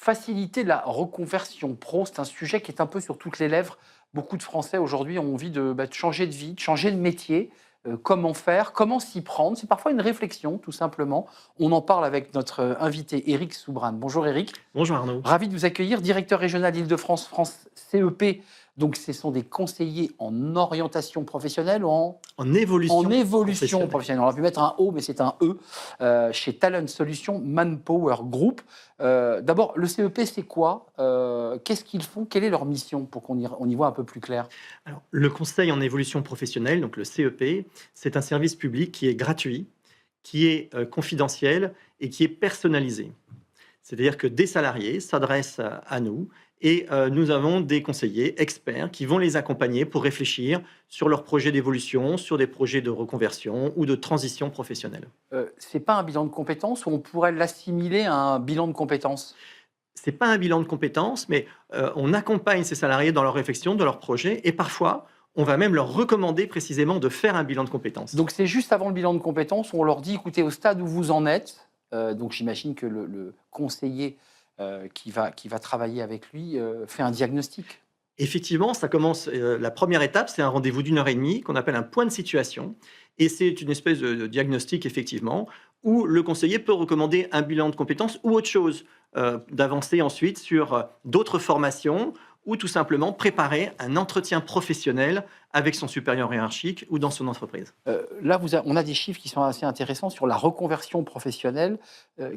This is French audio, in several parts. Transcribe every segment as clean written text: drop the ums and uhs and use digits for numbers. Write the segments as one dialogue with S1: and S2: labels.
S1: Faciliter la reconversion pro, c'est un sujet qui est un peu sur toutes les lèvres. Beaucoup de Français aujourd'hui ont envie de changer de vie, de changer de métier. Comment faire? Comment s'y prendre? C'est parfois une réflexion, tout simplement. On en parle avec notre invité Éric Soubrane. Bonjour Éric.
S2: Bonjour Arnaud.
S1: Ravi de vous accueillir, directeur régional Île-de-France, France CEP. Donc, ce sont des conseillers en orientation professionnelle ou
S2: En évolution
S1: professionnelle. On aurait pu mettre un O, mais c'est un E, chez Talent Solutions Manpower Group. D'abord, le CEP, c'est quoi? Qu'est-ce qu'ils font? Quelle est leur mission pour qu'on y voit un peu plus clair?
S2: Alors, le conseil en évolution professionnelle, donc le CEP, c'est un service public qui est gratuit, qui est confidentiel et qui est personnalisé. C'est-à-dire que des salariés s'adressent à nous et nous avons des conseillers experts qui vont les accompagner pour réfléchir sur leurs projets d'évolution, sur des projets de reconversion ou de transition professionnelle.
S1: C'est pas un bilan de compétences ou on pourrait l'assimiler à un bilan de compétences?
S2: C'est pas un bilan de compétences, mais on accompagne ces salariés dans leur réflexion, dans leurs projets, et parfois, on va même leur recommander précisément de faire un bilan de compétences.
S1: Donc, c'est juste avant le bilan de compétences où on leur dit, écoutez, au stade où vous en êtes, donc j'imagine que le conseiller qui va travailler avec lui fait un diagnostic.
S2: Effectivement, ça commence. La première étape, c'est un rendez-vous d'1 heure et demie qu'on appelle un point de situation. Et c'est une espèce de diagnostic, effectivement, où le conseiller peut recommander un bilan de compétences ou autre chose, d'avancer ensuite sur d'autres formations ou tout simplement préparer un entretien professionnel avec son supérieur hiérarchique ou dans son entreprise.
S1: Là, on a des chiffres qui sont assez intéressants sur la reconversion professionnelle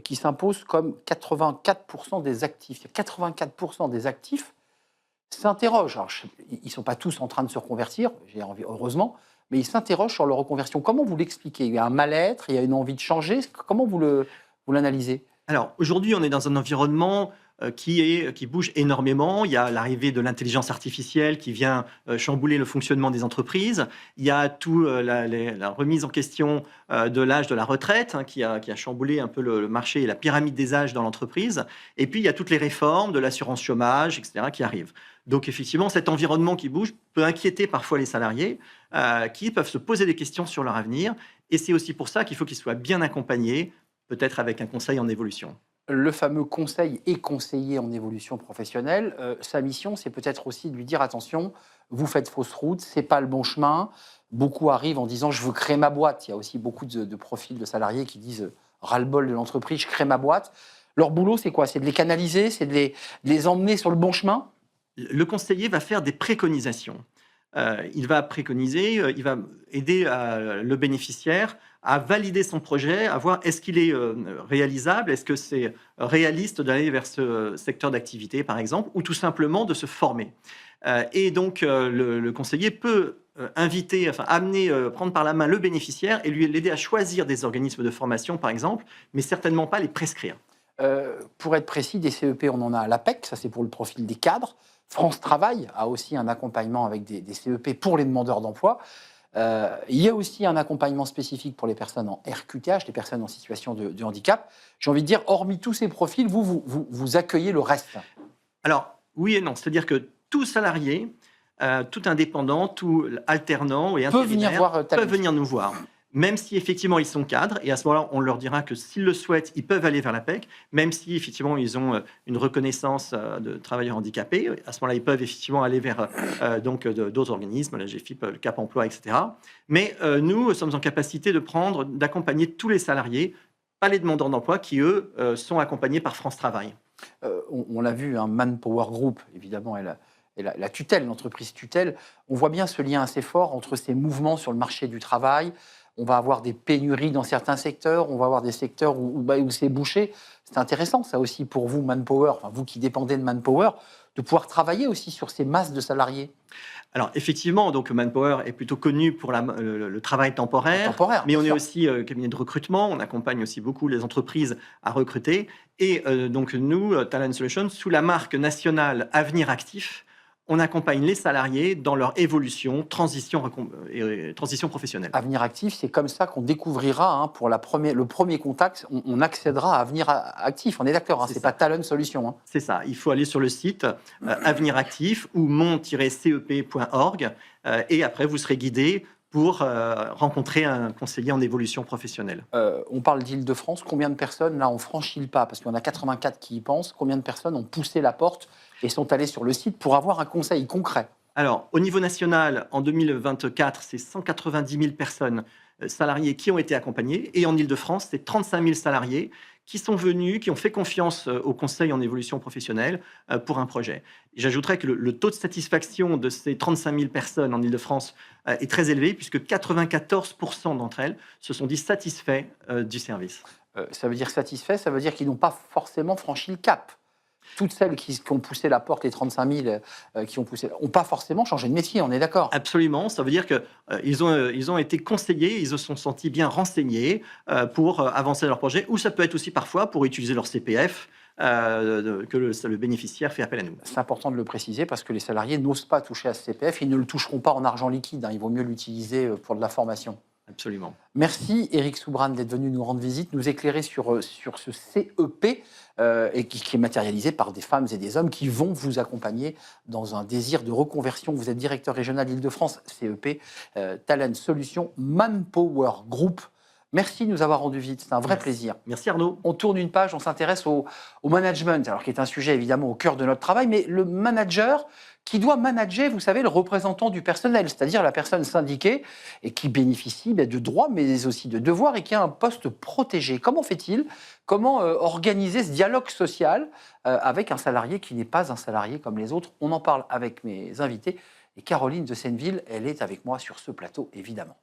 S1: qui s'impose comme 84% des actifs. 84% des actifs s'interrogent. Alors, ils ne sont pas tous en train de se reconvertir, heureusement, mais ils s'interrogent sur leur reconversion. Comment vous l'expliquez? Il y a un mal-être, il y a une envie de changer. Comment vous l'analysez?
S2: Alors, aujourd'hui, on est dans un environnement qui bouge énormément. Il y a l'arrivée de l'intelligence artificielle qui vient chambouler le fonctionnement des entreprises. Il y a tout la remise en question de l'âge de la retraite qui a chamboulé un peu le marché et la pyramide des âges dans l'entreprise. Et puis, il y a toutes les réformes de l'assurance chômage, etc., qui arrivent. Donc, effectivement, cet environnement qui bouge peut inquiéter parfois les salariés qui peuvent se poser des questions sur leur avenir. Et c'est aussi pour ça qu'il faut qu'ils soient bien accompagnés, peut-être avec un conseil en évolution.
S1: Le fameux conseil et conseiller en évolution professionnelle, sa mission, c'est peut-être aussi de lui dire attention, vous faites fausse route, c'est pas le bon chemin. Beaucoup arrivent en disant je veux créer ma boîte. Il y a aussi beaucoup de profils de salariés qui disent ras-le-bol de l'entreprise, je crée ma boîte. Leur boulot, c'est quoi? C'est de les canaliser, c'est de les emmener sur le bon chemin?
S2: Le conseiller va faire des préconisations. Il va préconiser, il va aider le bénéficiaire à valider son projet, à voir est-ce qu'il est réalisable, est-ce que c'est réaliste d'aller vers ce secteur d'activité, par exemple, ou tout simplement de se former. Et donc, le conseiller peut amener, prendre par la main le bénéficiaire et l'aider à choisir des organismes de formation, par exemple, mais certainement pas les prescrire.
S1: Pour être précis, des CEP, on en a à l'APEC, ça c'est pour le profil des cadres. France Travail a aussi un accompagnement avec des CEP pour les demandeurs d'emploi. Il y a aussi un accompagnement spécifique pour les personnes en RQTH, les personnes en situation de handicap. J'ai envie de dire, hormis tous ces profils, vous accueillez le reste.
S2: Alors, oui et non. C'est-à-dire que tout salarié, tout indépendant, tout alternant et intérimaire peuvent venir nous voir. Même si effectivement ils sont cadres, et à ce moment-là, on leur dira que s'ils le souhaitent, ils peuvent aller vers l'APEC, même si effectivement ils ont une reconnaissance de travailleurs handicapés, à ce moment-là, ils peuvent effectivement aller vers d'autres organismes, la GFIP, le Cap Emploi, etc. Mais nous sommes en capacité d'accompagner tous les salariés, pas les demandeurs d'emploi, qui eux sont accompagnés par France Travail.
S1: On l'a vu, un Manpower Group, évidemment, la tutelle, l'entreprise tutelle, on voit bien ce lien assez fort entre ces mouvements sur le marché du travail. On va avoir des pénuries dans certains secteurs, on va avoir des secteurs où c'est bouché. C'est intéressant, ça aussi, pour vous, Manpower, enfin, vous qui dépendez de Manpower, de pouvoir travailler aussi sur ces masses de salariés.
S2: Alors, effectivement, donc Manpower est plutôt connu pour le travail temporaire, mais on est aussi cabinet de recrutement, on accompagne aussi beaucoup les entreprises à recruter. Et donc, nous, Talent Solutions, sous la marque nationale Avenir Actif, on accompagne les salariés dans leur évolution, transition professionnelle.
S1: Avenir Actif, c'est comme ça qu'on découvrira, pour le premier contact, on accédera à Avenir Actif. On est d'accord, c'est pas Talent Solutions.
S2: C'est ça, il faut aller sur le site Avenir Actif ou mon-cep.org et après vous serez guidé pour rencontrer un conseiller en évolution professionnelle.
S1: On parle d'Île-de-France. Combien de personnes, là, ont franchi le pas? Parce qu'il y en a 84 qui y pensent. Combien de personnes ont poussé la porte et sont allées sur le site pour avoir un conseil concret?
S2: Alors, au niveau national, en 2024, c'est 190 000 personnes salariés qui ont été accompagnés. Et en Île-de-France, c'est 35 000 salariés qui sont venus, qui ont fait confiance au conseil en évolution professionnelle pour un projet. J'ajouterais que le taux de satisfaction de ces 35 000 personnes en Île-de-France est très élevé, puisque 94% d'entre elles se sont dit satisfaits du service.
S1: Ça veut dire satisfait, ça veut dire qu'ils n'ont pas forcément franchi le cap. Toutes celles qui ont poussé la porte, les 35 000 qui ont poussé, n'ont pas forcément changé de métier, on est d'accord?
S2: Absolument, ça veut dire qu'ils ils ont été conseillés, ils se sont sentis bien renseignés pour avancer leur projet, ou ça peut être aussi parfois pour utiliser leur CPF, que le bénéficiaire fait appel à nous.
S1: C'est important de le préciser parce que les salariés n'osent pas toucher à ce CPF, ils ne le toucheront pas en argent liquide, hein, il vaut mieux l'utiliser pour de la formation.
S2: Absolument.
S1: Merci Éric Soubrane d'être venu nous rendre visite, nous éclairer sur ce CEP et qui est matérialisé par des femmes et des hommes qui vont vous accompagner dans un désir de reconversion. Vous êtes directeur régional Île-de-France, CEP, Talent Solutions, Manpower Group. Merci de nous avoir rendu visite, c'est un vrai plaisir.
S2: Merci Arnaud.
S1: On tourne une page, on s'intéresse au management, alors qui est un sujet évidemment au cœur de notre travail, mais le manager qui doit manager, vous savez, le représentant du personnel, c'est-à-dire la personne syndiquée et qui bénéficie de droits, mais aussi de devoirs et qui a un poste protégé. Comment fait-il? Comment organiser ce dialogue social avec un salarié qui n'est pas un salarié comme les autres? On en parle avec mes invités. Et Caroline de Senneville, elle est avec moi sur ce plateau, évidemment.